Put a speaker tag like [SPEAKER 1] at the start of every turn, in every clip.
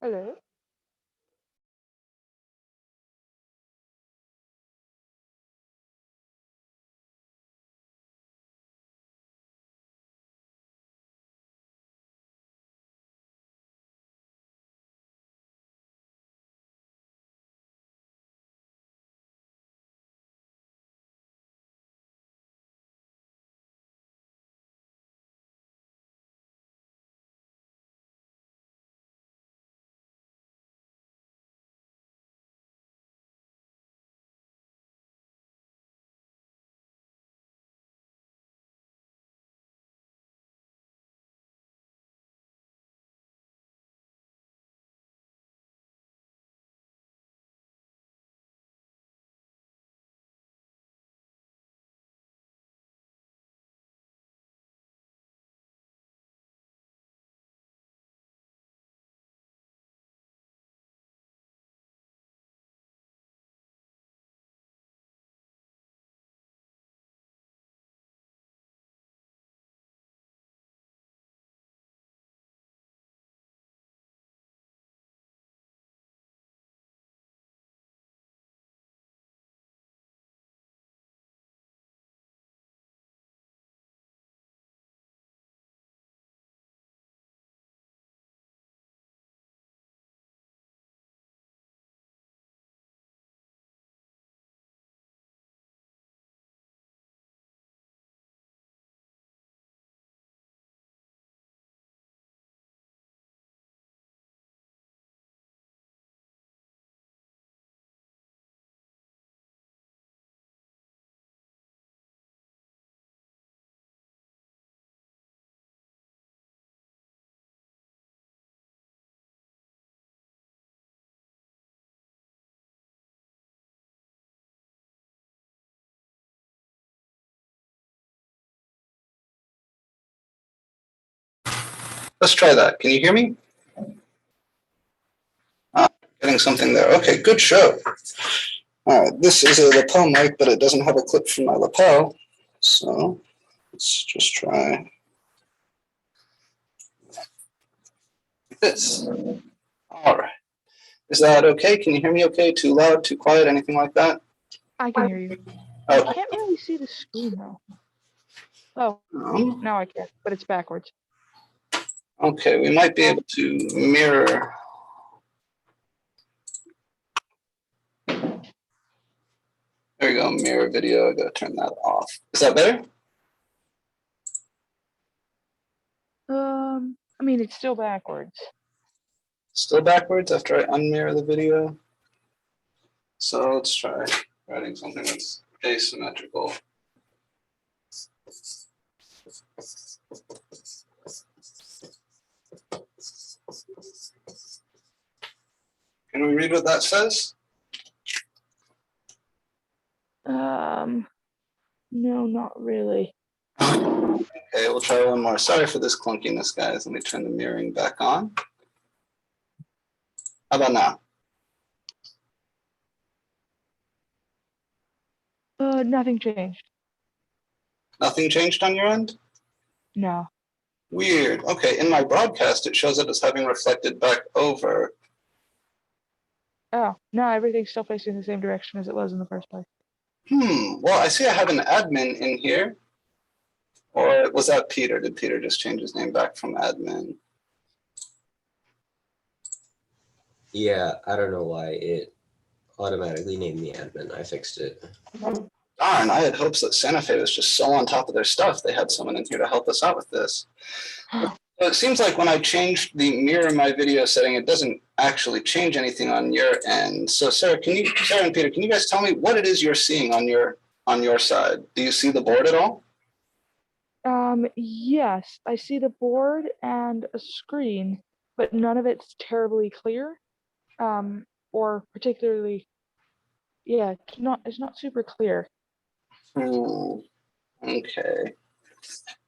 [SPEAKER 1] Hello.
[SPEAKER 2] Let's try that. Can you hear me? Getting something there. Okay, good show. All right, this is a lapel mic, but it doesn't have a clip for my lapel. So let's just try this. All right. Is that okay? Can you hear me okay? Too loud, too quiet, anything like that?
[SPEAKER 1] I can hear you.
[SPEAKER 2] Oh.
[SPEAKER 1] I can't really see the screen though. Oh, now I can, but it's backwards.
[SPEAKER 2] Okay, we might be able to mirror. There we go, mirror video. I gotta turn that off. Is that better?
[SPEAKER 1] I mean, it's still backwards.
[SPEAKER 2] Still backwards after I unmirror the video. So let's try writing something that's asymmetrical. Can we read what that says?
[SPEAKER 1] No, not really.
[SPEAKER 2] Okay, we'll try one more. Sorry for this clunkiness, guys. Let me turn the mirroring back on. How about now?
[SPEAKER 1] Nothing changed.
[SPEAKER 2] Nothing changed on your end?
[SPEAKER 1] No.
[SPEAKER 2] Weird. Okay, in my broadcast, it shows it as having reflected back over.
[SPEAKER 1] Oh, no, everything's still facing the same direction as it was in the first place.
[SPEAKER 2] Well, I see I have an admin in here. Or was that Peter? Did Peter just change his name back from admin?
[SPEAKER 3] Yeah, I don't know why it automatically named me admin. I fixed it.
[SPEAKER 2] Darn, I had hopes that Santa Fe was just so on top of their stuff. They had someone in here to help us out with this. It seems like when I changed the mirror my video setting, it doesn't actually change anything on your end. So Sarah and Peter, can you guys tell me what it is you're seeing on your side? Do you see the board at all?
[SPEAKER 1] Yes, I see the board and a screen, but none of it's terribly clear. Or particularly, yeah, it's not super clear.
[SPEAKER 2] Okay.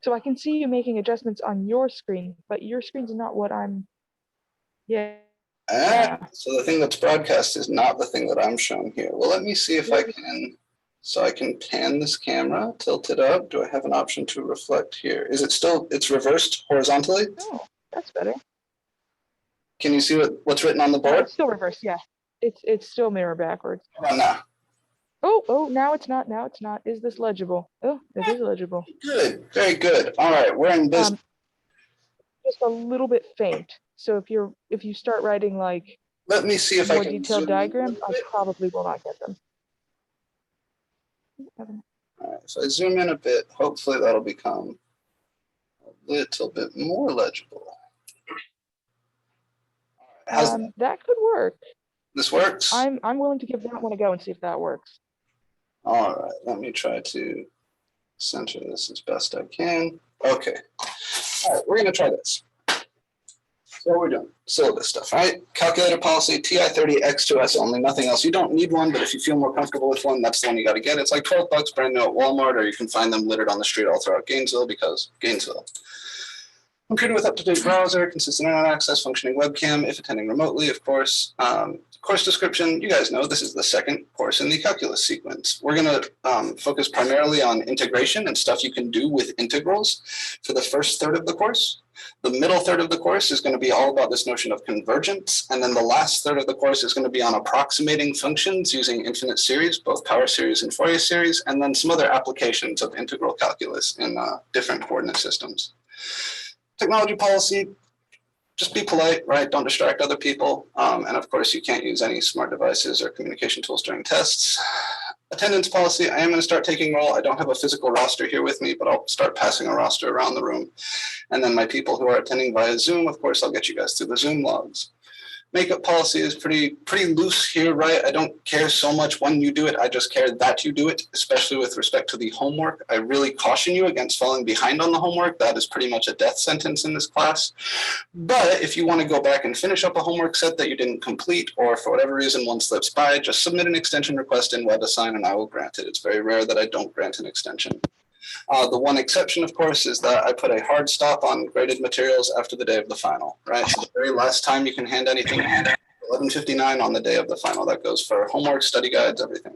[SPEAKER 1] So I can see you making adjustments on your screen, but your screen's not what I'm. Yeah.
[SPEAKER 2] So the thing that's broadcast is not the thing that I'm showing here. Well, let me see if I can. So I can pan this camera, tilt it up. Do I have an option to reflect here? Is it still, it's reversed horizontally?
[SPEAKER 1] Oh, that's better.
[SPEAKER 2] Can you see what's written on the board?
[SPEAKER 1] It's still reversed, yeah. It's still mirror backwards.
[SPEAKER 2] How about now?
[SPEAKER 1] Oh, now it's not. Now it's not. Is this legible? Oh, it is legible.
[SPEAKER 2] Good, very good. All right, we're in this.
[SPEAKER 1] Just a little bit faint. So if you start writing like
[SPEAKER 2] Let me see if I
[SPEAKER 1] more
[SPEAKER 2] can
[SPEAKER 1] detailed
[SPEAKER 2] zoom
[SPEAKER 1] diagrams,
[SPEAKER 2] in a
[SPEAKER 1] I
[SPEAKER 2] bit.
[SPEAKER 1] probably will not get them.
[SPEAKER 2] All right, so I zoom in a bit. Hopefully that'll become a little bit more legible. How's that?
[SPEAKER 1] That could work.
[SPEAKER 2] This works?
[SPEAKER 1] I'm willing to give that one a go and see if that works.
[SPEAKER 2] All right, let me try to center this as best I can. Okay. All right, we're going to try this. So what we're doing, syllabus stuff, right? Calculator policy, TI-30 X2S only, nothing else. You don't need one, but if you feel more comfortable with one, that's the one you got to get. It's like 12 bucks brand new at Walmart, or you can find them littered on the street all throughout Gainesville because Gainesville. Computer with up-to-date browser, consistent internet access, functioning webcam, if attending remotely, of course. Course description, you guys know this is the second course in the calculus sequence. We're going to focus primarily on integration and stuff you can do with integrals for the first third of the course. The middle third of the course is going to be all about this notion of convergence. And then the last third of the course is going to be on approximating functions using infinite series, both power series and Fourier series, and then some other applications of integral calculus in different coordinate systems. Technology policy, just be polite, right? Don't distract other people. And of course, you can't use any smart devices or communication tools during tests. Attendance policy, I am going to start taking roll. I don't have a physical roster here with me, but I'll start passing a roster around the room. And then my people who are attending via Zoom, of course, I'll get you guys through the Zoom logs. Makeup policy is pretty loose here, right? I don't care so much when you do it. I just care that you do it, especially with respect to the homework. I really caution you against falling behind on the homework. That is pretty much a death sentence in this class. But if you want to go back and finish up a homework set that you didn't complete, or for whatever reason one slips by, just submit an extension request in WebAssign and I will grant it. It's very rare that I don't grant an extension. The one exception, of course, is that I put a hard stop on graded materials after the day of the final, right? So the very last time you can hand anything, 11:59 on the day of the final. That goes for homework, study guides, everything.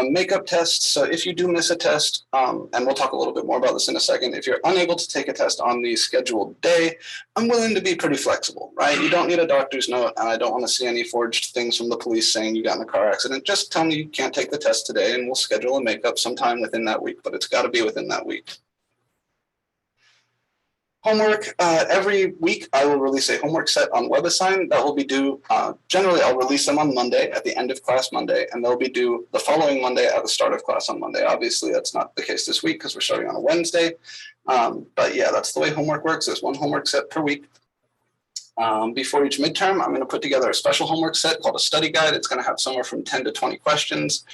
[SPEAKER 2] Makeup tests. So if you do miss a test, and we'll talk a little bit more about this in a second, if you're unable to take a test on the scheduled day, I'm willing to be pretty flexible, right? You don't need a doctor's note, and I don't want to see any forged things from the police saying you got in a car accident. Just tell me you can't take the test today, and we'll schedule a makeup sometime within that week, but it's got to be within that week. Homework, every week I will release a homework set on WebAssign that will be due, generally I'll release them on Monday at the end of class Monday, and they'll be due the following Monday at the start of class on Monday. Obviously that's not the case this week because we're starting on a Wednesday, but yeah, that's the way homework works. There's one homework set per week. Before each midterm, I'm going to put together a special homework set called a study guide. It's going to have somewhere from 10 to 20 questions.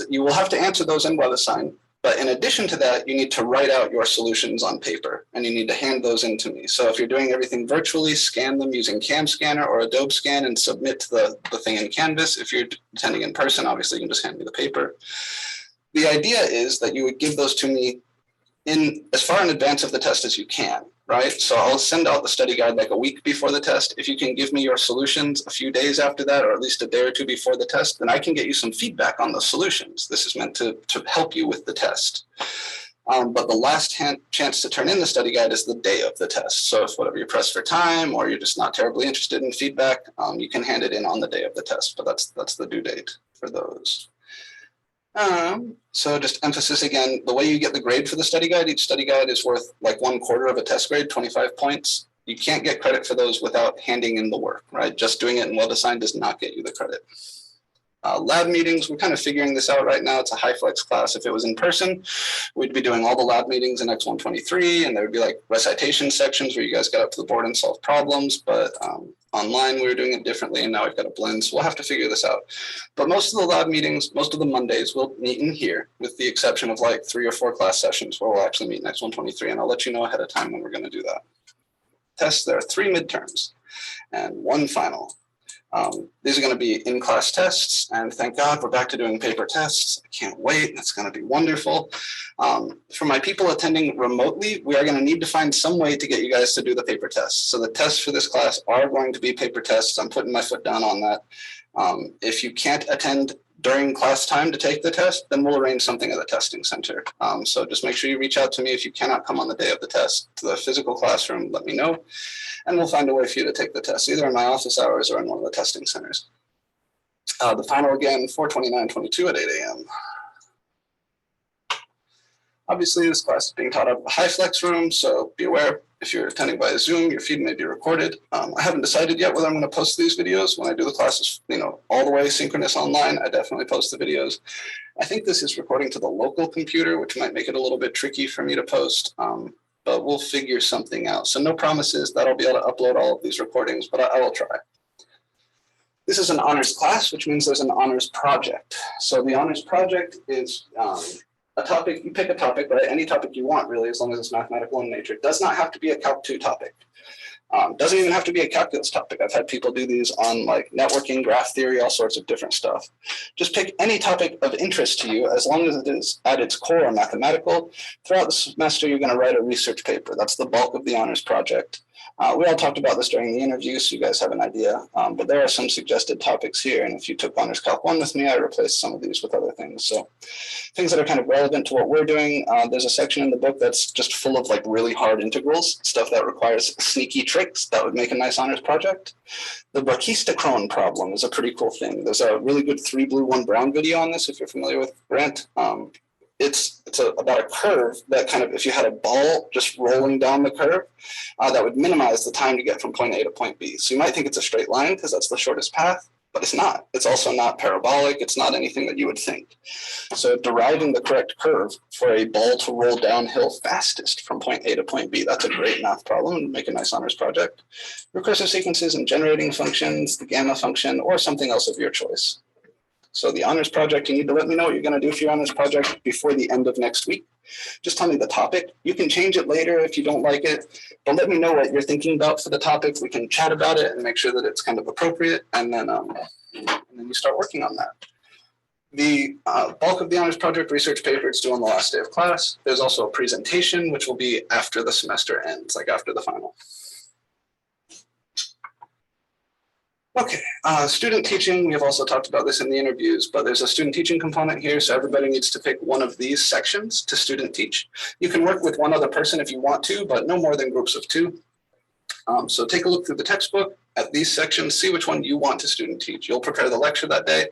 [SPEAKER 2] You will have to answer those in WebAssign. But in addition to that, you need to write out your solutions on paper and you need to hand those in to me. So if you're doing everything virtually, scan them using Cam Scanner or Adobe Scan and submit the thing in Canvas. If you're attending in person, obviously you can just hand me the paper. The idea is that you would give those to me in as far in advance of the test as you can, right? So I'll send out the study guide like a week before the test. If you can give me your solutions a few days after that, or at least a day or two before the test, then I can get you some feedback on those solutions. This is meant to help you with the test. But the last chance to turn in the study guide is the day of the test. So if whatever you're pressed for time or you're just not terribly interested in feedback, you can hand it in on the day of the test, but that's the due date for those. So just emphasis again, the way you get the grade for the study guide, each study guide is worth like 1/4 of a test grade, 25 points. You can't get credit for those without handing in the work, right? Just doing it in WebAssign does not get you the credit. Lab meetings, we're kind of figuring this out right now. It's a high flex class. If it was in person, we'd be doing all the lab meetings in X123, and there would be like recitation sections where you guys got up to the board and solve problems. But online, we were doing it differently, and now we've got a blend. So we'll have to figure this out. But most of the lab meetings, most of the Mondays, we'll meet in here, with the exception of like 3 or 4 class sessions where we'll actually meet in X123, and I'll let you know ahead of time when we're going to do that. Tests, there are 3 midterms and 1 final. These are going to be in-class tests, and thank God we're back to doing paper tests. I can't wait. It's going to be wonderful. For my people attending remotely, we are going to need to find some way to get you guys to do the paper tests. So the tests for this class are going to be paper tests. I'm putting my foot down on that. If you can't attend during class time to take the test, then we'll arrange something at the testing center. So just make sure you reach out to me if you cannot come on the day of the test to the physical classroom, let me know, and we'll find a way for you to take the test, either in my office hours or in one of the testing centers. The final again, 4/29/22 at 8 a.m. Obviously, this class is being taught out of a high flex room, so be aware if you're attending via Zoom, your feed may be recorded. I haven't decided yet whether I'm going to post these videos when I do the classes, all the way synchronous online. I definitely post the videos. I think this is recording to the local computer, which might make it a little bit tricky for me to post, but we'll figure something out. So no promises that I'll be able to upload all of these recordings, but I will try. This is an honors class, which means there's an honors project. So the honors project is a topic, you pick a topic, right? Any topic you want, really, as long as it's mathematical in nature. It does not have to be a Calc 2 topic. Doesn't even have to be a calculus topic. I've had people do these on like networking, graph theory, all sorts of different stuff. Just pick any topic of interest to you, as long as it is at its core mathematical. Throughout the semester, you're going to write a research paper. That's the bulk of the honors project. We all talked about this during the interview, so you guys have an idea. But there are some suggested topics here. And if you took Honors Calc 1 with me, I replaced some of these with other things. So things that are kind of relevant to what we're doing. There's a section in the book that's just full of like really hard integrals, stuff that requires sneaky tricks that would make a nice honors project. The brachistochrone problem is a pretty cool thing. There's a really good 3 blue, 1 brown video on this if you're familiar with Grant. It's about a curve that kind of, if you had a ball just rolling down the curve, that would minimize the time to get from point A to point B. So you might think it's a straight line because that's the shortest path, but it's not. It's also not parabolic. It's not anything that you would think. So deriving the correct curve for a ball to roll downhill fastest from point A to point B, that's a great math problem and make a nice honors project. Recursive sequences and generating functions, the gamma function, or something else of your choice. So the honors project, you need to let me know what you're going to do for your honors project before the end of next week. Just tell me the topic. You can change it later if you don't like it, but let me know what you're thinking about for the topic. We can chat about it and make sure that it's kind of appropriate, and then you start working on that. The bulk of the honors project research paper is due on the last day of class. There's also a presentation, which will be after the semester ends, like after the final. Okay, student teaching, we have also talked about this in the interviews, but there's a student teaching component here, so everybody needs to pick one of these sections to student teach. You can work with one other person if you want to, but no more than groups of 2. So take a look through the textbook at these sections, see which one you want to student teach. You'll prepare the lecture that day,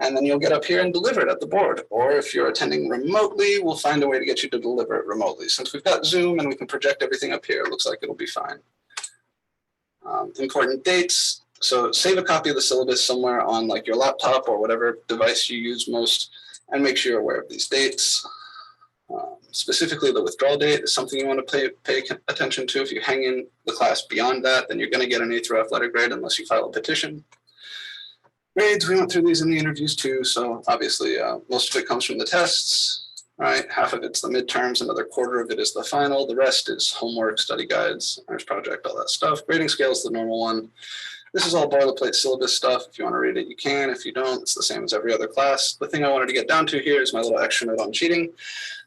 [SPEAKER 2] and then you'll get up here and deliver it at the board. Or if you're attending remotely, we'll find a way to get you to deliver it remotely. Since we've got Zoom and we can project everything up here, it looks like it'll be fine. Important dates. So save a copy of the syllabus somewhere on like your laptop or whatever device you use most, and make sure you're aware of these dates. Specifically, the withdrawal date is something you want to pay attention to. If you hang in the class beyond that, then you're going to get an A through F letter grade unless you file a petition. Grades, we went through these in the interviews too. So obviously, most of it comes from the tests, right? Half of it's the midterms, another quarter of it is the final. The rest is homework, study guides, honors project, all that stuff. Grading scale is the normal one. This is all boilerplate syllabus stuff. If you want to read it, you can. If you don't, it's the same as every other class. The thing I wanted to get down to here is my little extra note on cheating.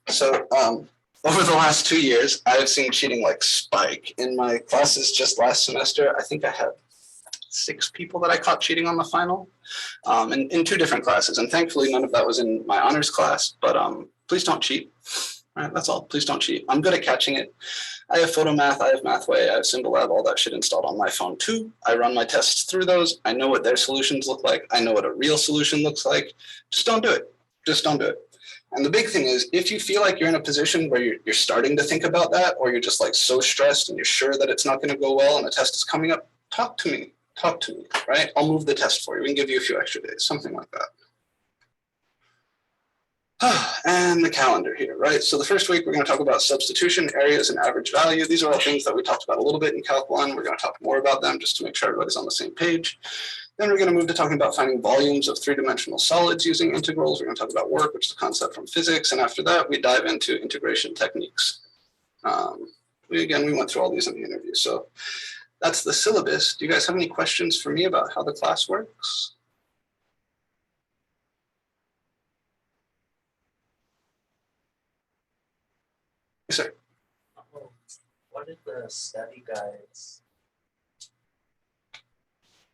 [SPEAKER 2] So over the last 2 years, I've seen cheating like spike in my classes. Just last semester, I think I had 6 people that I caught cheating on the final in 2 different classes. And thankfully, none of that was in my honors class, but please don't cheat. All right, that's all. Please don't cheat. I'm good at catching it. I have PhotoMath, I have Mathway, I have Symbolab, all that shit installed on my phone too. I run my tests through those. I know what their solutions look like. I know what a real solution looks like. Just don't do it. Just don't do it. And the big thing is, if you feel like you're in a position where you're starting to think about that, or you're just like so stressed and you're sure that it's not going to go well and the test is coming up, talk to me, right? I'll move the test for you. We can give you a few extra days, something like that. And the calendar here, right? So the first week, we're going to talk about substitution, areas, and average value. These are all things that we talked about a little bit in Calc 1. We're going to talk more about them just to make sure everybody's on the same page. Then we're going to move to talking about finding volumes of 3-dimensional solids using integrals. We're going to talk about work, which is a concept from physics. And after that, we dive into integration techniques. We went through all these in the interview. So that's the syllabus. Do you guys have any questions for me about how the class works? Yes, sir.
[SPEAKER 4] What did the study guides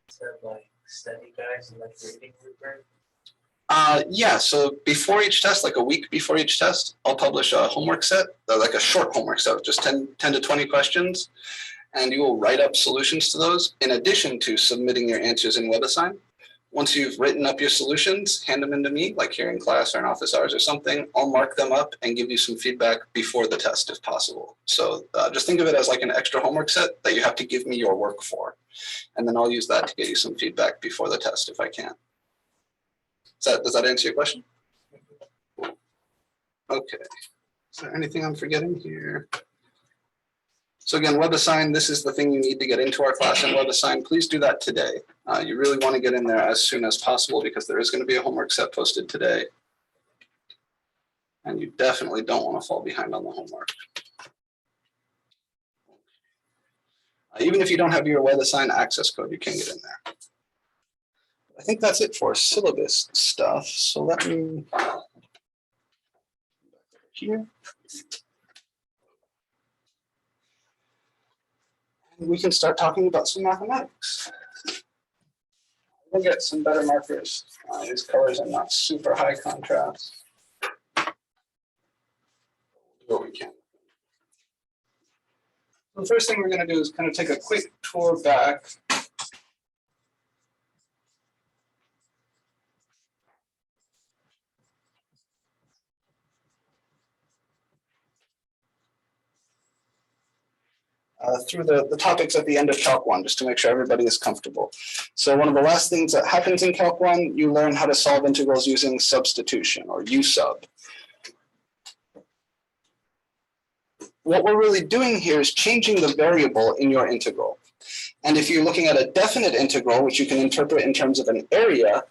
[SPEAKER 4] said, like study guides and like reading rubric?
[SPEAKER 2] Yeah, so before each test, like a week before each test, I'll publish a homework set, like a short homework set, just 10 to 20 questions, and you will write up solutions to those in addition to submitting your answers in WebAssign. Once you've written up your solutions, hand them in to me, like here in class or in office hours or something. I'll mark them up and give you some feedback before the test if possible. So just think of it as like an extra homework set that you have to give me your work for. And then I'll use that to get you some feedback before the test if I can. Does that answer your question? Okay. Is there anything I'm forgetting here? So again, WebAssign, this is the thing you need to get into our class in WebAssign. Please do that today. You really want to get in there as soon as possible because there is going to be a homework set posted today. And you definitely don't want to fall behind on the homework. Even if you don't have your WebAssign access code, you can get in there. I think that's it for syllabus stuff. So let me here. And we can start talking about some mathematics. We'll get some better markers. These colors are not super high contrast. Do what we can. The first thing we're going to do is kind of take a quick tour back. Through the topics at the end of Calc 1, just to make sure everybody is comfortable. So one of the last things that happens in Calc 1, you learn how to solve integrals using substitution, or U-sub. What we're really doing here is changing the variable in your integral. And if you're looking at a definite integral, which you can interpret in terms of an area,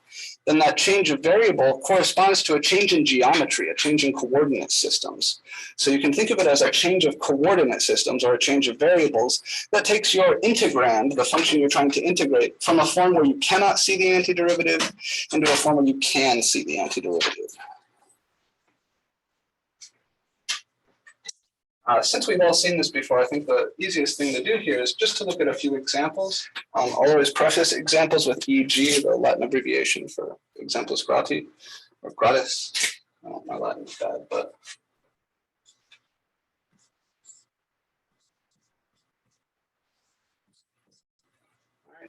[SPEAKER 2] then that change of variable corresponds to a change in geometry, a change in coordinate systems. So you can think of it as a change of coordinate systems or a change of variables that takes your integrand, the function you're trying to integrate, from a form where you cannot see the antiderivative into a form where you can see the antiderivative. Since we've all seen this before, I think the easiest thing to do here is just to look at a few examples. I'll always preface examples with EG, the Latin abbreviation for exemplus grati, or gratis. My Latin is bad, but.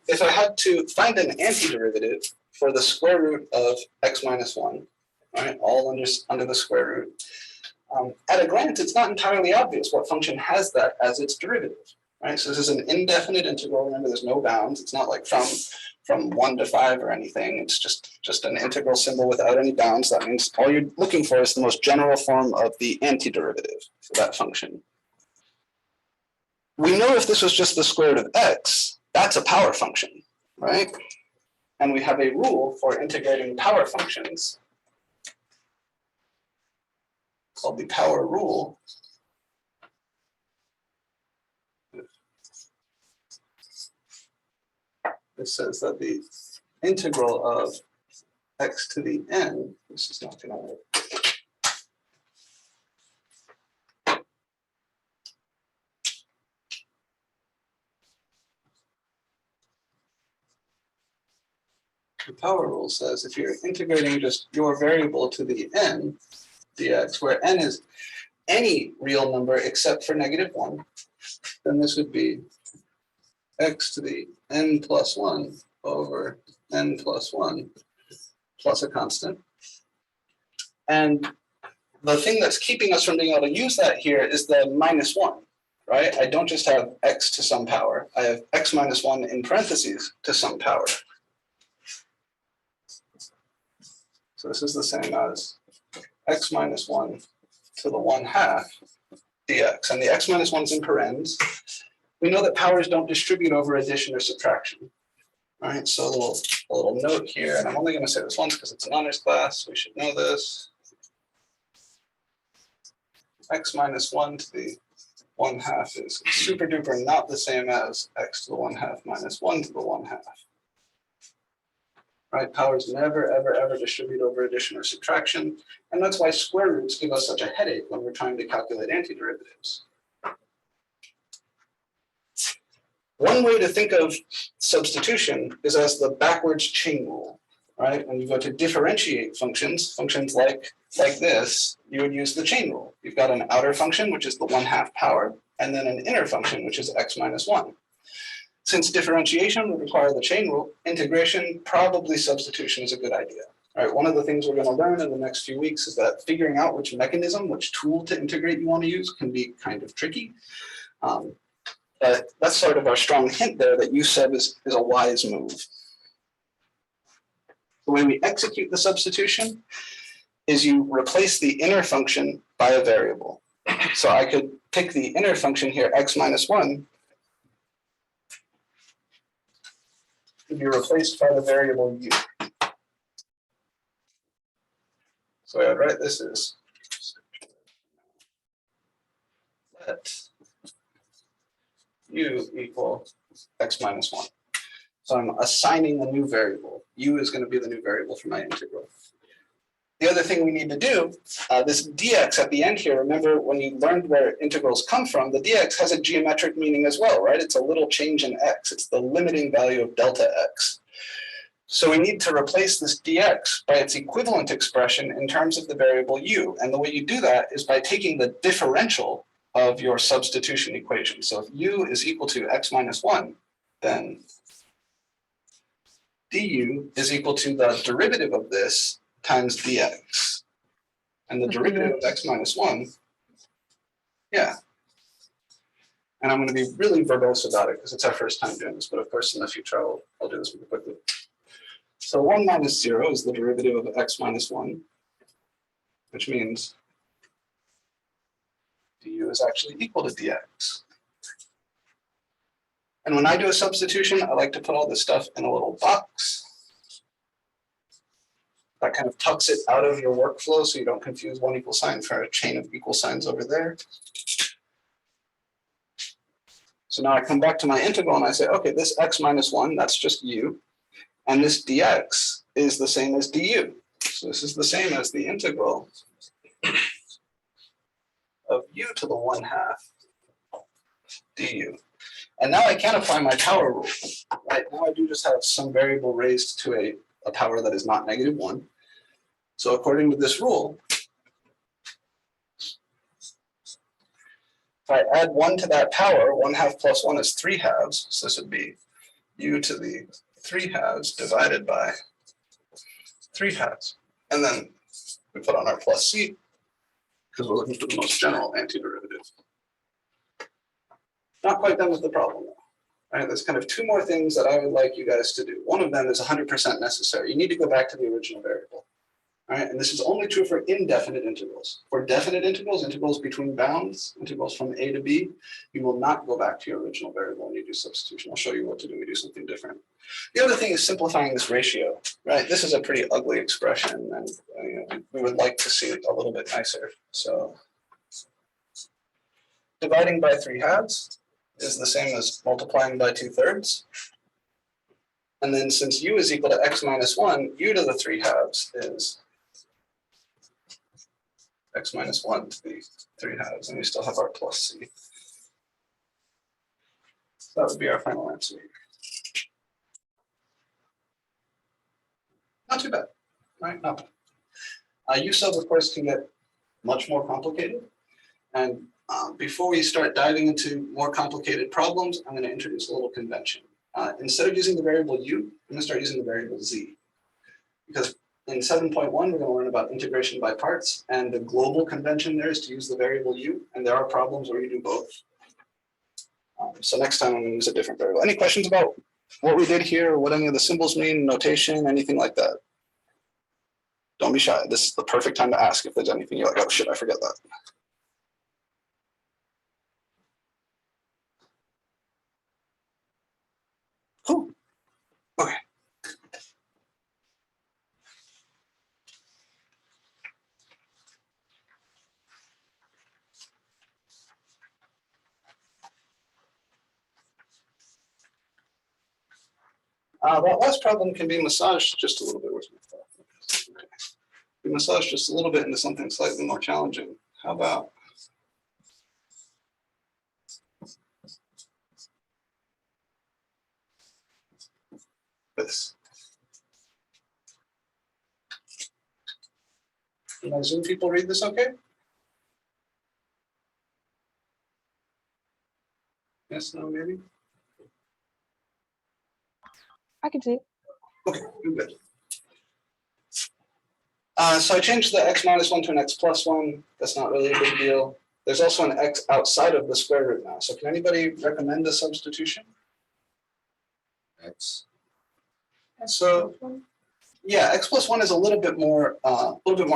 [SPEAKER 2] If I had to find an antiderivative for the square root of x minus 1, right, all under the square root, at a glance, it's not entirely obvious what function has that as its derivative, right? So this is an indefinite integral. Remember, there's no bounds. It's not like from 1 to 5 or anything. It's just an integral symbol without any bounds. That means all you're looking for is the most general form of the antiderivative for that function. We know if this was just the square root of x, that's a power function, right? And we have a rule for integrating power functions called the power rule. This says that the integral of x to the n, this is not going to work. The power rule says if you're integrating just your variable to the n dx, where n is any real number except for -1, then this would be x to the n plus 1 over n plus 1 plus a constant. And the thing that's keeping us from being able to use that here is the -1, right? I don't just have x to some power. I have x minus 1 in parentheses to some power. So this is the same as x minus 1 to the 1/2 dx. And the x minus 1 is in parens. We know that powers don't distribute over addition or subtraction. All right, so a little note here, and I'm only going to say this once because it's an honors class. We should know this. X minus 1 to the 1/2 is super duper not the same as x to the 1/2 minus 1 to the 1/2. Right, powers never, ever, ever distribute over addition or subtraction. And that's why square roots give us such a headache when we're trying to calculate antiderivatives. One way to think of substitution is as the backwards chain rule. right? When you go to differentiate functions, functions like this, you would use the chain rule. You've got an outer function, which is the 1/2 power, and then an inner function, which is x minus 1. Since differentiation would require the chain rule, integration, probably substitution is a good idea. All right, one of the things we're going to learn in the next few weeks is that figuring out which mechanism, which tool to integrate you want to use can be kind of tricky. But that's sort of our strong hint there that usub is a wise move. The way we execute the substitution is you replace the inner function by a variable. So I could pick the inner function here, x minus 1, to be replaced by the variable u. So I'd write this as let u equal x minus 1. So I'm assigning a new variable. U is going to be the new variable for my integral. The other thing we need to do, this dx at the end here, remember when you learned where integrals come from, the dx has a geometric meaning as well, right? It's a little change in x. It's the limiting value of delta x. So we need to replace this dx by its equivalent expression in terms of the variable u. And the way you do that is by taking the differential of your substitution equation. So if u is equal to x minus 1, then du is equal to the derivative of this times dx. And the derivative of x minus 1, yeah. And I'm going to be really verbose about it because it's our first time doing this, but of course in the future I'll do this really quickly. So 1 minus 0 is the derivative of x minus 1, which means du is actually equal to dx. And when I do a substitution, I like to put all this stuff in a little box. That kind of tucks it out of your workflow so you don't confuse one equal sign for a chain of equal signs over there. So now I come back to my integral and I say, okay, this x minus 1, that's just u. And this dx is the same as du. So this is the same as the integral of u to the 1/2 du. And now I can apply my power rule. Right now I do just have some variable raised to a power that is not -1. So according to this rule, if I add 1 to that power, 1/2 plus 1 is 3/2. So this would be u to the 3/2 divided by 3/2. And then we put on our plus c because we're looking for the most general antiderivative. Not quite done with the problem though. Right, there's kind of 2 more things that I would like you guys to do. One of them is 100% necessary. You need to go back to the original variable. All right, and this is only true for indefinite integrals. For definite integrals, integrals between bounds, integrals from a to b, you will not go back to your original variable when you do substitution. I'll show you what to do. We do something different. The other thing is simplifying this ratio. Right, this is a pretty ugly expression, and we would like to see it a little bit nicer. So dividing by 3/2 is the same as multiplying by 2/3. And then since u is equal to x minus 1, u to the 3/2 is x minus 1 to the 3/2, and we still have our plus c. So that would be our final answer. Not too bad, right? Not bad. Usub, of course, can get much more complicated. And before we start diving into more complicated problems, I'm going to introduce a little convention. Instead of using the variable u, I'm going to start using the variable z. Because in 7.1, we're going to learn about integration by parts, and the global convention there is to use the variable u, and there are problems where you do both. So next time I'm going to use a different variable. Any questions about what we did here, or what any of the symbols mean, notation, anything like that? Don't be shy. This is the perfect time to ask if there's anything you're like, oh shit, I forget that. Cool. Okay. That last problem can be massaged just a little bit. Okay. Be massaged just a little bit into something slightly more challenging. How about this? Do my Zoom people read this okay? Yes, no, maybe?
[SPEAKER 1] I can see it.
[SPEAKER 2] Okay, good. So I changed the x minus 1 to an x plus 1. That's not really a big deal. There's also an x outside of the square root now. So can anybody recommend a substitution?
[SPEAKER 3] X.
[SPEAKER 2] So yeah, x plus 1 is a little bit more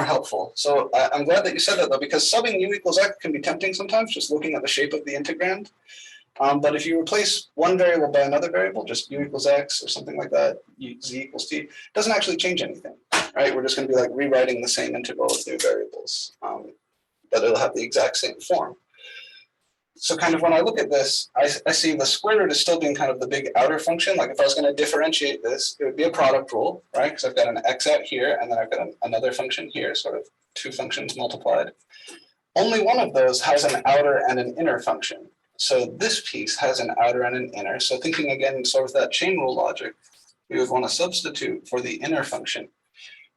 [SPEAKER 2] helpful. So I'm glad that you said that though, because subbing u equals x can be tempting sometimes, just looking at the shape of the integrand. But if you replace one variable by another variable, just u equals x or something like that, z equals t, doesn't actually change anything, right? We're just going to be like rewriting the same integral with new variables, but it'll have the exact same form. So kind of when I look at this, I see the square root is still being kind of the big outer function. Like if I was going to differentiate this, it would be a product rule, right? Because I've got an x out here, and then I've got another function here, sort of two functions multiplied. Only one of those has an outer and an inner function. So this piece has an outer and an inner. So thinking again, sort of that chain rule logic, we would want to substitute for the inner function,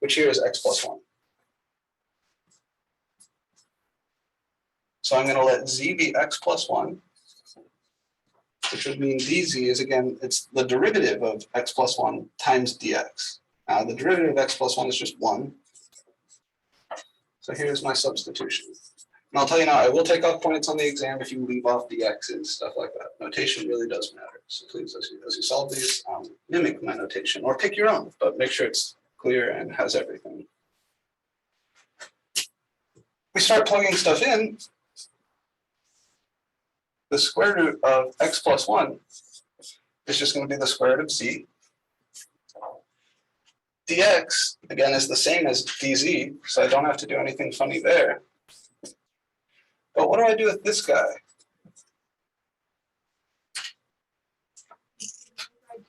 [SPEAKER 2] which here is x plus 1. So I'm going to let z be x plus 1, which would mean dz is, again, it's the derivative of x plus 1 times dx. Now, the derivative of x plus 1 is just 1. So here's my substitution. And I'll tell you now, I will take off points on the exam if you leave off the x's, stuff like that. Notation really does matter. So please, as you solve these, mimic my notation, or pick your own, but make sure it's clear and has everything. We start plugging stuff in. The square root of x plus 1 is just going to be the square root of z. Dx, again, is the same as dz, so I don't have to do anything funny there. But what do I do with this guy?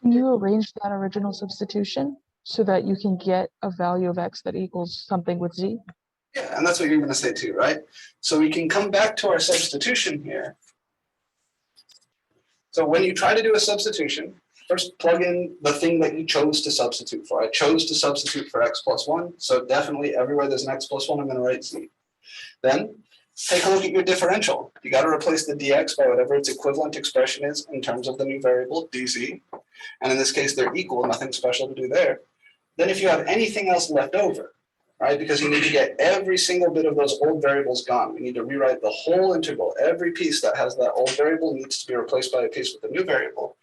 [SPEAKER 1] Can you arrange that original substitution so that you can get a value of x that equals something with z?
[SPEAKER 2] Yeah, and that's what you're going to say too, right? So we can come back to our substitution here. So when you try to do a substitution, first plug in the thing that you chose to substitute for. I chose to substitute for x plus 1, so definitely everywhere there's an x plus 1, I'm going to write z. Then take a look at your differential. You got to replace the dx by whatever its equivalent expression is in terms of the new variable, dz. And in this case, they're equal, nothing special to do there. Then if you have anything else left over, right, because you need to get every single bit of those old variables gone. We need to rewrite the whole integral. Every piece that has that old variable needs to be replaced by a piece with a new variable.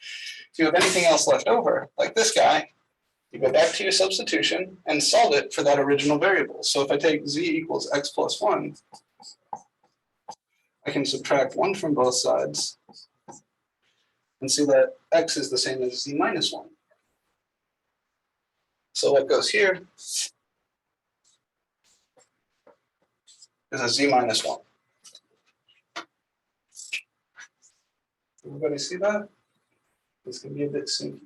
[SPEAKER 2] If you have anything else left over, like this guy, you go back to your substitution and solve it for that original variable. So if I take z equals x plus 1, I can subtract 1 from both sides and see that x is the same as z minus 1. So what goes here is a z minus 1. Everybody see that? This can be a bit sinky.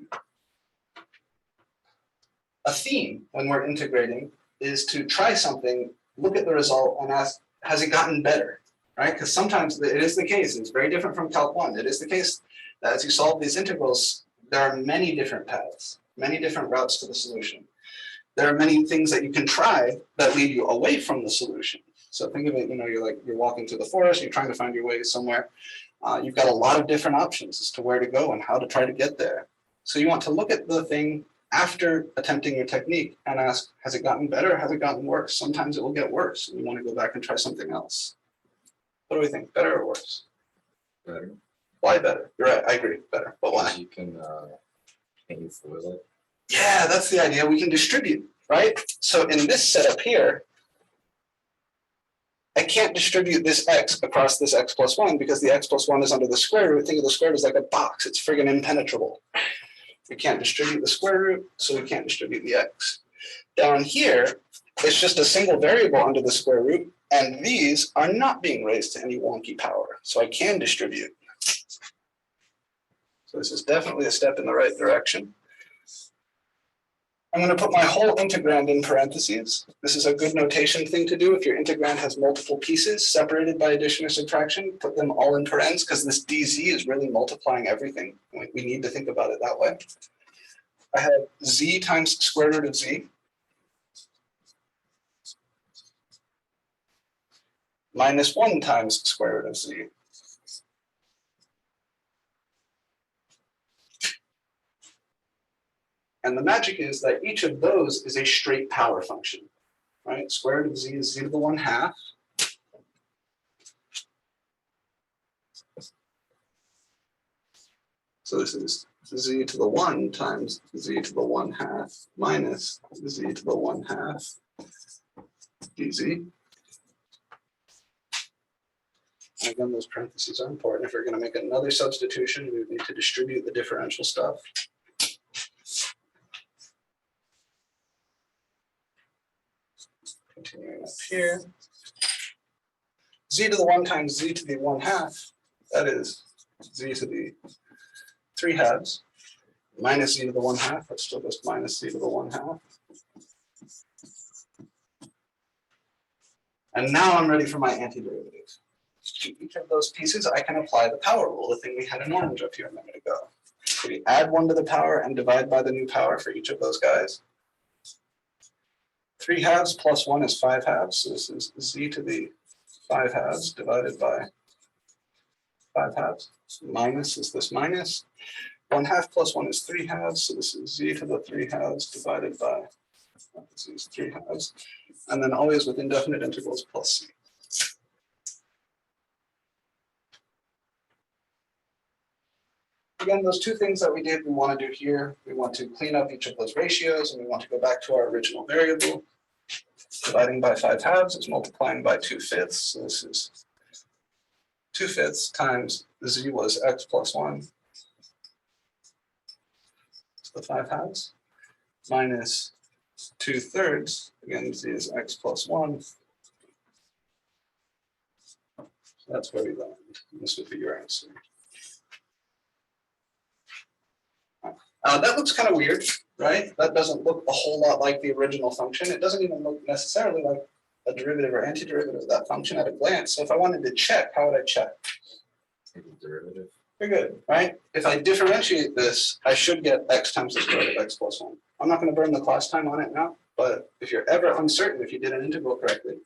[SPEAKER 2] A theme when we're integrating is to try something, look at the result, and ask, has it gotten better? Right? Because sometimes it is the case, it's very different from Calc 1. It is the case that as you solve these integrals, there are many different paths, many different routes to the solution. There are many things that you can try that lead you away from the solution. So think of it, you're walking through the forest, you're trying to find your way somewhere. You've got a lot of different options as to where to go and how to try to get there. So you want to look at the thing after attempting your technique and ask, has it gotten better? Has it gotten worse? Sometimes it will get worse, and you want to go back and try something else. What do we think? Better or worse?
[SPEAKER 3] Better.
[SPEAKER 2] Why better? You're right, I agree, better. But why?
[SPEAKER 3] You can you foil it?
[SPEAKER 2] Yeah, that's the idea. We can distribute, right? So in this setup here, I can't distribute this x across this x plus 1 because the x plus 1 is under the square root. Think of the square root as like a box. It's friggin' impenetrable. We can't distribute the square root, so we can't distribute the x. Down here, it's just a single variable under the square root, and these are not being raised to any wonky power, so I can distribute. So this is definitely a step in the right direction. I'm going to put my whole integrand in parentheses. This is a good notation thing to do. If your integrand has multiple pieces separated by addition or subtraction, put them all in parens because this dz is really multiplying everything. We need to think about it that way. I have z times square root of z. minus 1 times square root of z. And the magic is that each of those is a straight power function, right? Square root of z is z to the 1/2. So this is z to the 1 times z to the 1/2 minus z to the 1/2 dz. And again, those parentheses are important. If we're going to make another substitution, we would need to distribute the differential stuff. Continuing up here. Z to the 1 times z to the 1/2, that is z to the 3/2 minus z to the 1/2, that's still just minus z to the 1/2. And now I'm ready for my antiderivative. To each of those pieces, I can apply the power rule, the thing we had in orange up here a minute ago. So we add 1 to the power and divide by the new power for each of those guys. 3/2 plus 1 is 5/2, so this is z to the 5/2 divided by 5/2. Minus is this minus. 1/2 plus 1 is 3/2, so this is z to the 3/2 divided by these 3/2. And then always with indefinite integrals plus c. Again, those two things that we did, we want to do here. We want to clean up each of those ratios, and we want to go back to our original variable. Dividing by 5/2 is multiplying by 2/5. So this is 2/5 times z was x plus 1. So the 5/2 minus 2/3. Again, z is x plus 1. So that's where we land. This would be your answer. That looks kind of weird, right? That doesn't look a whole lot like the original function. It doesn't even look necessarily like a derivative or antiderivative of that function at a glance. So if I wanted to check, how would I check?
[SPEAKER 3] Derivative.
[SPEAKER 2] Very good, right? If I differentiate this, I should get x times the square root of x plus 1. I'm not going to burn the class time on it now, but if you're ever uncertain if you did an integral correctly,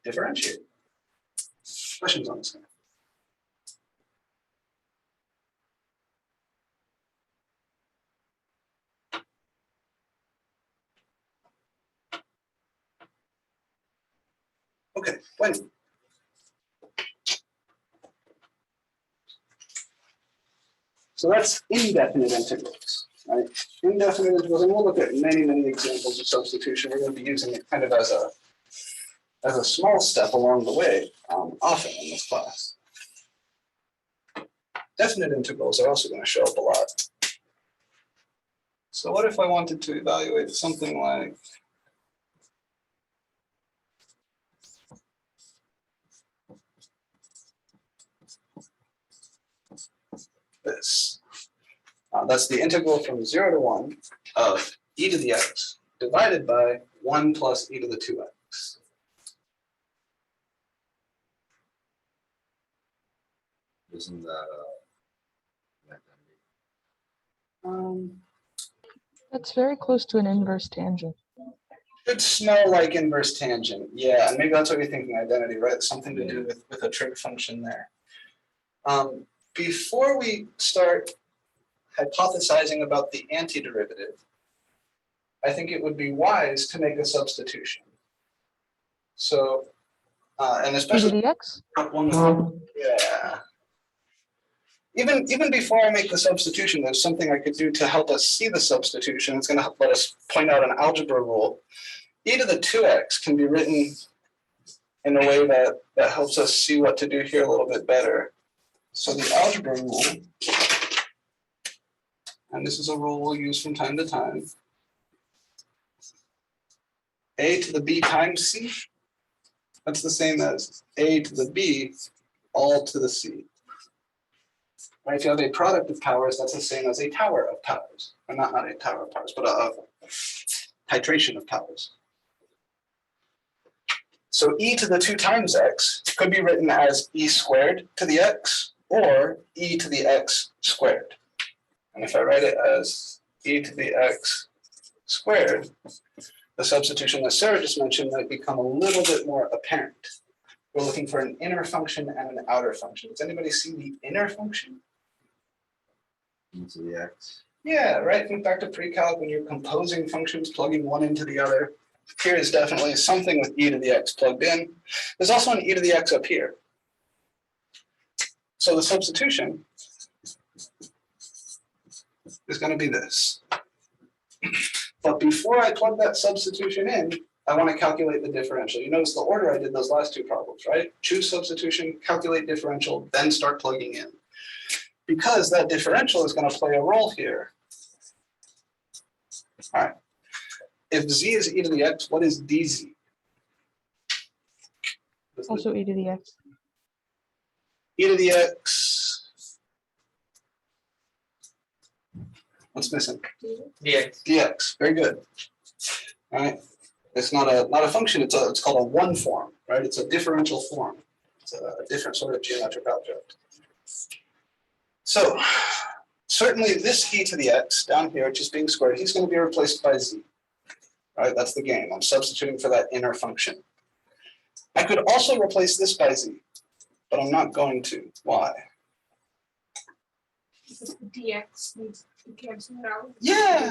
[SPEAKER 2] differentiate. Questions on this guy? Okay, when? So that's indefinite integrals, right? Indefinite integrals, and we'll look at many examples of substitution. We're going to be using it kind of as a small step along the way, often in this class. Definite integrals are also going to show up a lot. So what if I wanted to evaluate something like this? That's the integral from 0 to 1 of e to the x divided by 1 plus e to the 2x.
[SPEAKER 3] Isn't that
[SPEAKER 1] That's very close to an inverse tangent.
[SPEAKER 2] Should smell like inverse tangent. Yeah, and maybe that's what you're thinking, identity, right? Something to do with a trig function there. Before we start hypothesizing about the antiderivative, I think it would be wise to make a substitution. So, and
[SPEAKER 1] E to
[SPEAKER 2] especially
[SPEAKER 1] the x?
[SPEAKER 2] yeah. Even before I make the substitution, there's something I could do to help us see the substitution. It's going to let us point out an algebra rule. E to the 2x can be written in a way that helps us see what to do here a little bit better. So the algebra rule, and this is a rule we'll use from time to time, a to the b times c, that's the same as a to the b all to the c. Right, if you have a product of powers, that's the same as a tower of powers. Or not a tower of powers, but a titration of powers. So e to the 2 times x could be written as e squared to the x or e to the x squared. And if I write it as e to the x squared, the substitution that Sarah just mentioned might become a little bit more apparent. we're looking for an inner function and an outer function. Does anybody see the inner function?
[SPEAKER 3] Into the x.
[SPEAKER 2] Yeah, right. Think back to pre-calc when you're composing functions, plugging one into the other. Here is definitely something with e to the x plugged in. There's also an e to the x up here. So the substitution is going to be this. But before I plug that substitution in, I want to calculate the differential. You notice the order I did those last two problems, right? Choose substitution, calculate differential, then start plugging in. Because that differential is going to play a role here. All right. If z is e to the x, what is dz?
[SPEAKER 1] Also e to the x.
[SPEAKER 2] E to the x. What's missing?
[SPEAKER 4] dx.
[SPEAKER 2] Dx. Very good. All right. It's not a function. It's called a one form, right? It's a differential form. It's a different sort of geometric object. So certainly this e to the x down here, which is being squared, he's going to be replaced by z. Right? That's the game. I'm substituting for that inner function. I could also replace this by z, but I'm not going to. Why?
[SPEAKER 5] dx needs to cancel it out.
[SPEAKER 2] Yeah.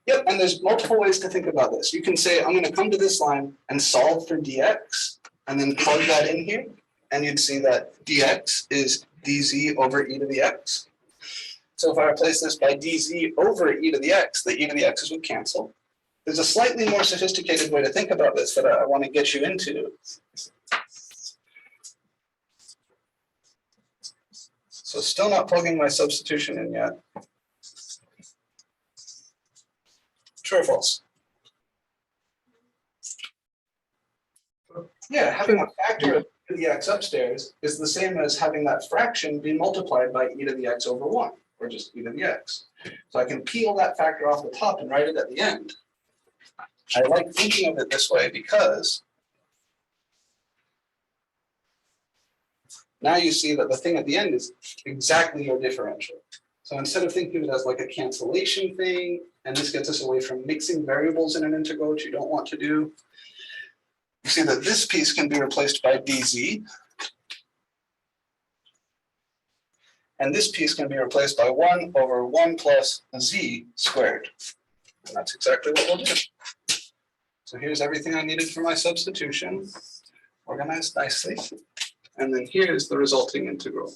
[SPEAKER 2] Yep, and there's multiple ways to think about this. You can say, I'm going to come to this line and solve for dx, and then plug that in here, and you'd see that dx is dz over e to the x. So if I replace this by dz over e to the x, the e to the x's would cancel. There's a slightly more sophisticated way to think about this that I want to get you into. So still not plugging my substitution in yet. True or false? Yeah, having a factor of e to the x upstairs is the same as having that fraction be multiplied by e to the x over 1, or just e to the x. So I can peel that factor off the top and write it at the end. I like thinking of it this way because now you see that the thing at the end is exactly your differential. So instead of thinking of it as like a cancellation thing, and this gets us away from mixing variables in an integral, which you don't want to do, you see that this piece can be replaced by dz, and this piece can be replaced by 1 over 1 plus z squared. And that's exactly what we'll do. So here's everything I needed for my substitution, organized nicely. And then here's the resulting integral.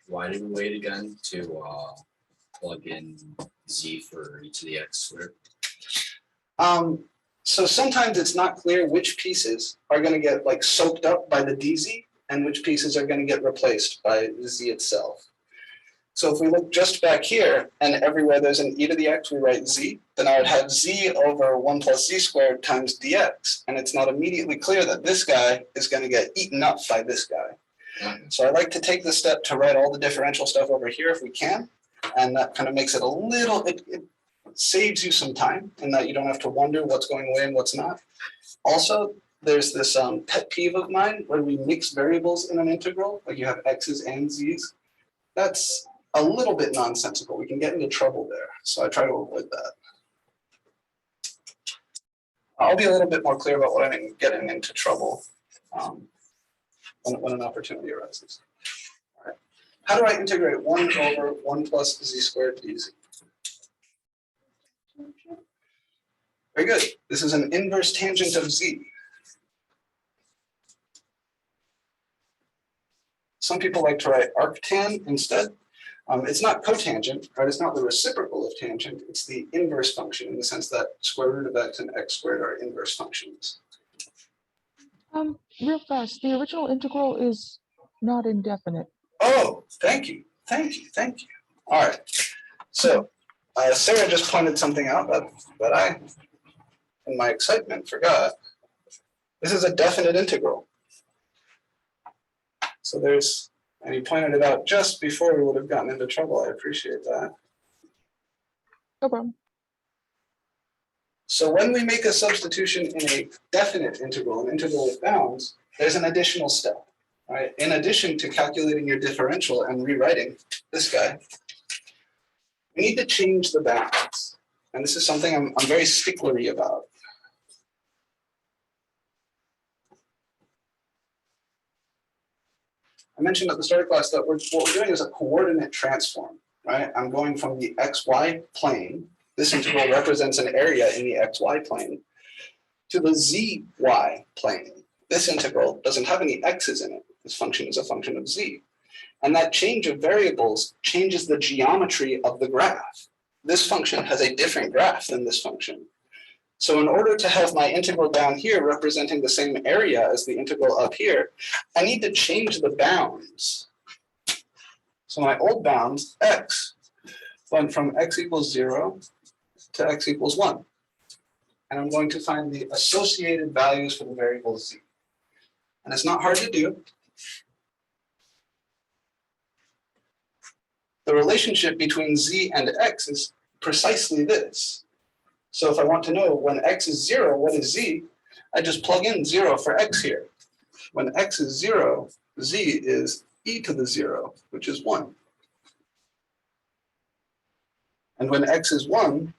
[SPEAKER 6] Why did we wait again to plug in z for e to the x squared?
[SPEAKER 2] So sometimes it's not clear which pieces are going to get like soaked up by the dz and which pieces are going to get replaced by the z itself. So if we look just back here and everywhere there's an e to the x, we write z, then I would have z over 1 plus z squared times dx. And it's not immediately clear that this guy is going to get eaten up by this guy. So I like to take the step to write all the differential stuff over here if we can. And that kind of makes it a little, it saves you some time in that you don't have to wonder what's going away and what's not. Also, there's this pet peeve of mine where we mix variables in an integral, like you have x's and z's. That's a little bit nonsensical. We can get into trouble there. So I try to avoid that. I'll be a little bit more clear about what I mean getting into trouble when an opportunity arises. All right. How do I integrate 1 over 1 plus z squared dz? Very good. This is an inverse tangent of z. Some people like to write arctan instead. It's not cotangent, right? It's not the reciprocal of tangent. It's the inverse function in the sense that square root of x and x squared are inverse functions.
[SPEAKER 1] Real fast, the original integral is not indefinite.
[SPEAKER 2] Oh, thank you. Thank you. Thank you. All right. So Sarah just pointed something out that I, in my excitement, forgot. This is a definite integral. So there's, and you pointed it out just before we would have gotten into trouble. I appreciate that.
[SPEAKER 1] No problem.
[SPEAKER 2] So when we make a substitution in a definite integral, an integral with bounds, there's an additional step, right? In addition to calculating your differential and rewriting this guy, we need to change the bounds. And this is something I'm very sticklery about. I mentioned at the start of class that what we're doing is a coordinate transform, right? I'm going from the xy plane, this integral represents an area in the xy plane, to the zy plane. This integral doesn't have any x's in it. This function is a function of z. And that change of variables changes the geometry of the graph. This function has a different graph than this function. So in order to have my integral down here representing the same area as the integral up here, I need to change the bounds. So my old bounds, x, went from x equals 0 to x equals 1. And I'm going to find the associated values for the variable z. And it's not hard to do. The relationship between z and x is precisely this. So if I want to know when x is 0, what is z? I just plug in 0 for x here. When x is 0, z is e to the 0, which is 1. And when x is 1,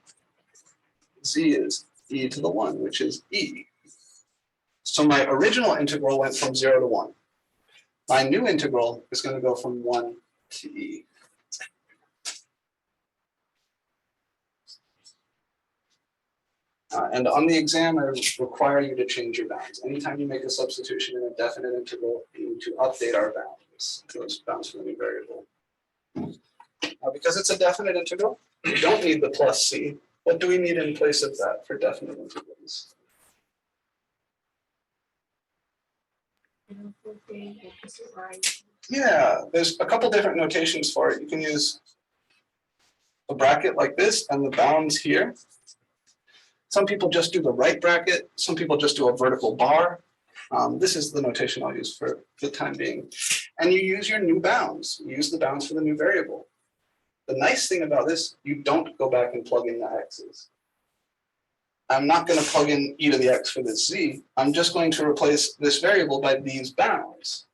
[SPEAKER 2] z is e to the 1, which is e. So my original integral went from 0 to 1. My new integral is going to go from 1 to e. And on the exam, I require you to change your bounds. Anytime you make a substitution in a definite integral, you need to update our bounds, those bounds for the new variable. Because it's a definite integral, we don't need the plus c. What do we need in place of that for definite integrals? Yeah, there's a couple different notations for it. You can use a bracket like this and the bounds here. Some people just do the right bracket. Some people just do a vertical bar. This is the notation I'll use for the time being. And you use your new bounds. You use the bounds for the new variable. The nice thing about this, you don't go back and plug in the x's. I'm not going to plug in e to the x for this z. I'm just going to replace this variable by these bounds.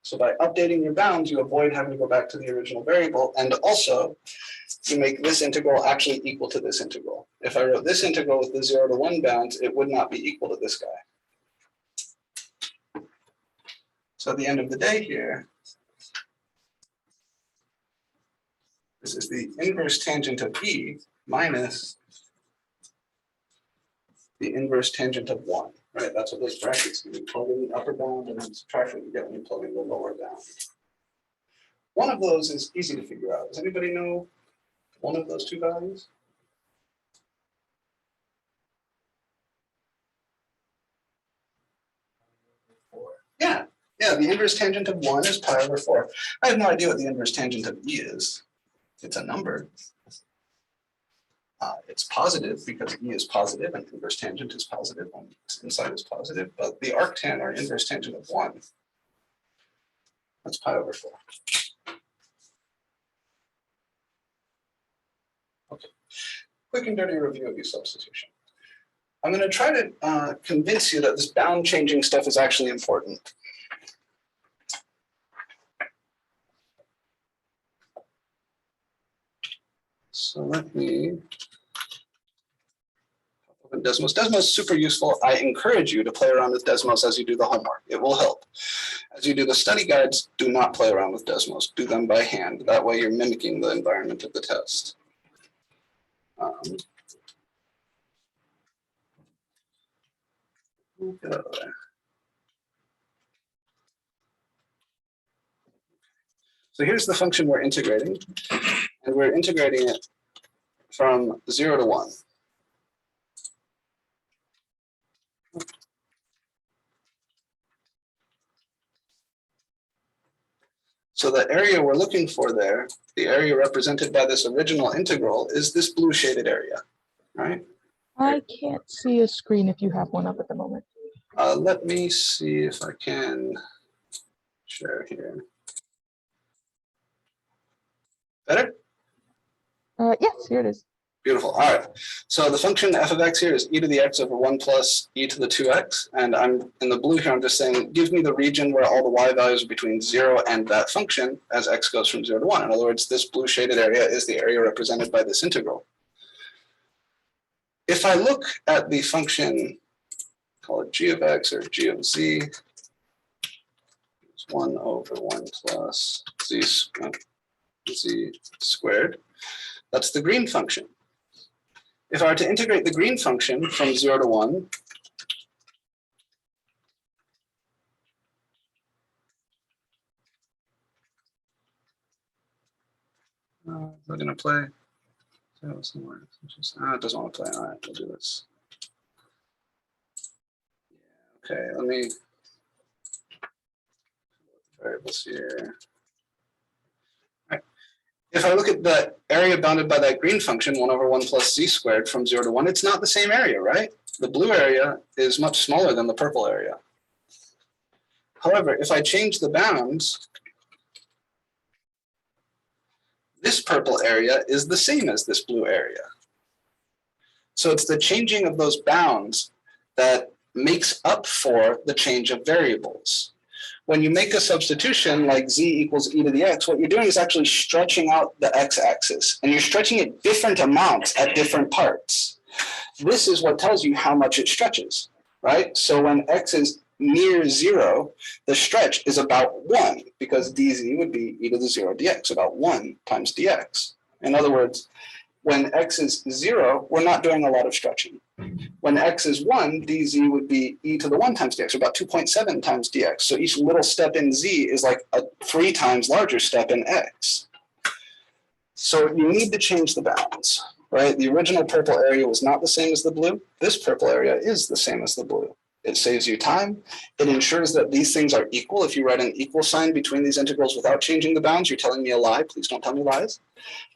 [SPEAKER 2] So by updating your bounds, you avoid having to go back to the original variable. And also, you make this integral actually equal to this integral. If I wrote this integral with the 0 to 1 bounds, it would not be equal to this guy. So at the end of the day here, this is the inverse tangent of e minus the inverse tangent of 1, right? That's what those brackets do. You plug in the upper bound and then subtract what you get when you plug in the lower bound. One of those is easy to figure out. Does anybody know one of those two values? Yeah, the inverse tangent of 1 is pi over 4. I have no idea what the inverse tangent of e is. It's a number. It's positive because e is positive and inverse tangent is positive when its inside is positive, but the arctan or inverse tangent of 1, that's pi over 4. Okay, quick and dirty review of your substitution. I'm going to try to convince you that this bound changing stuff is actually important. So let me open Desmos. Desmos is super useful. I encourage you to play around with Desmos as you do the homework. It will help. As you do the study guides, do not play around with Desmos. Do them by hand. That way you're mimicking the environment of the test. So here's the function we're integrating, and we're integrating it from 0 to 1. So the area we're looking for there, the area represented by this original integral, is this blue shaded area, right?
[SPEAKER 1] I can't see a screen if you have one up at the moment.
[SPEAKER 2] Let me see if I can share here. Better?
[SPEAKER 1] Yes, here it is.
[SPEAKER 2] Beautiful. All right. So the function f of x here is e to the x over 1 plus e to the 2x. And I'm in the blue here, I'm just saying, give me the region where all the y values are between 0 and that function as x goes from 0 to 1. In other words, this blue shaded area is the area represented by this integral. If I look at the function, call it g of x or g of z, 1 over 1 plus z squared. That's the green function. If I were to integrate the green function from 0 to 1, we're going to play. Somewhere. It doesn't want to play. All right, we'll do this. Okay, let me variables here. All right. If I look at the area bounded by that green function, 1 over 1 plus z squared from 0 to 1, it's not the same area, right? The blue area is much smaller than the purple area. However, if I change the bounds, this purple area is the same as this blue area. So it's the changing of those bounds that makes up for the change of variables. When you make a substitution like z equals e to the x, what you're doing is actually stretching out the x-axis, and you're stretching it different amounts at different parts. This is what tells you how much it stretches, right? So when x is near 0, the stretch is about 1, because dz would be e to the 0 dx, about 1 times dx. In other words, when x is 0, we're not doing a lot of stretching. When x is 1, dz would be e to the 1 times dx, or about 2.7 times dx. So each little step in z is like a 3 times larger step in x. So you need to change the bounds, right? The original purple area was not the same as the blue. This purple area is the same as the blue. It saves you time. It ensures that these things are equal. If you write an equal sign between these integrals without changing the bounds, you're telling me a lie. Please don't tell me lies.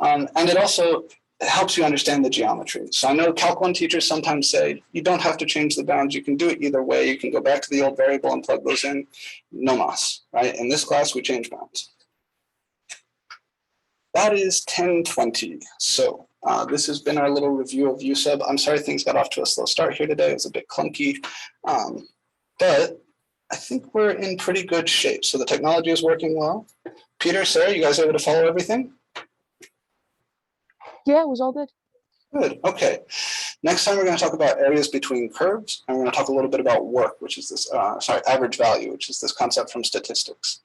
[SPEAKER 2] And it also helps you understand the geometry. So I know Calc 1 teachers sometimes say, you don't have to change the bounds. You can do it either way. You can go back to the old variable and plug those in. No mas, right? In this class, we change bounds. That is 10:20. So this has been our little review of USub. I'm sorry things got off to a slow start here today. It was a bit clunky, but I think we're in pretty good shape. So the technology is working well. Peter, Sarah, you guys able to follow everything?
[SPEAKER 1] Yeah, it was all good.
[SPEAKER 2] Good. Okay. Next time we're going to talk about areas between curves, and we're going to talk a little bit about work, which is this, average value, which is this concept from statistics.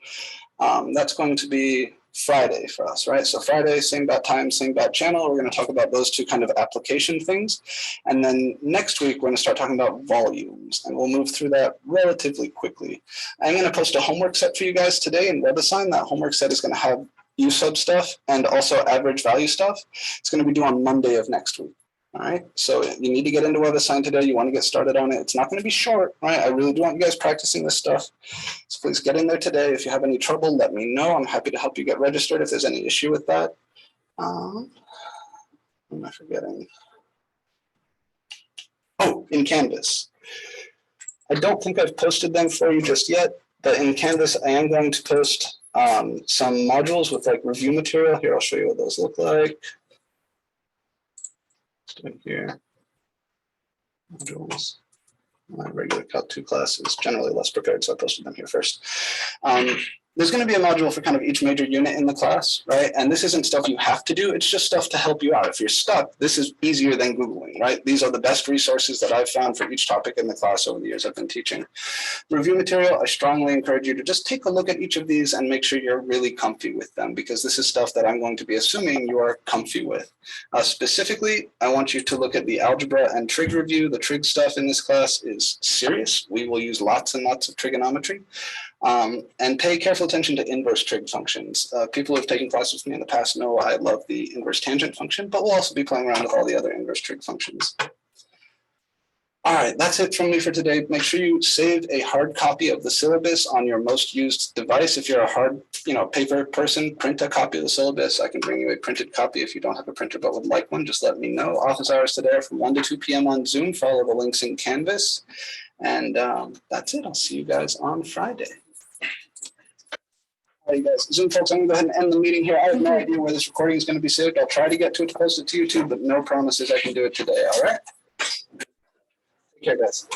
[SPEAKER 2] That's going to be Friday for us, right? So Friday, same bat time, same bat channel. We're going to talk about those two kind of application things. And then next week, we're going to start talking about volumes, and we'll move through that relatively quickly. I'm going to post a homework set for you guys today in WebAssign. That homework set is going to have USub stuff and also average value stuff. It's going to be due on Monday of next week. All right, so you need to get into WebAssign today. You want to get started on it. It's not going to be short, right? I really do want you guys practicing this stuff. So please get in there today. If you have any trouble, let me know. I'm happy to help you get registered if there's any issue with that. What am I forgetting? Oh, in Canvas. I don't think I've posted them for you just yet, but in Canvas, I am going to post some modules with like review material. Here, I'll show you what those look like. Here, modules. My regular Calc 2 class is generally less prepared, so I posted them here first. There's going to be a module for kind of each major unit in the class, right? And this isn't stuff you have to do. It's just stuff to help you out. If you're stuck, this is easier than Googling, right? These are the best resources that I've found for each topic in the class over the years I've been teaching. Review material, I strongly encourage you to just take a look at each of these and make sure you're really comfy with them, because this is stuff that I'm going to be assuming you are comfy with. Specifically, I want you to look at the algebra and trig review. The trig stuff in this class is serious. We will use lots and lots of trigonometry. And pay careful attention to inverse trig functions. People who have taken classes with me in the past know I love the inverse tangent function, but we'll also be playing around with all the other inverse trig functions. All right, that's it from me for today. Make sure you save a hard copy of the syllabus on your most used device. If you're a hard, paper person, print a copy of the syllabus. I can bring you a printed copy if you don't have a printer but would like one. Just let me know. Office hours today are from 1 to 2 p.m. on Zoom. Follow the links in Canvas. And that's it. I'll see you guys on Friday. All right, guys. Zoom folks, I'm going to go ahead and end the meeting here. I have no idea where this recording is going to be saved. I'll try to get to it to post it to YouTube, but no promises I can do it today. All right? Take care, guys.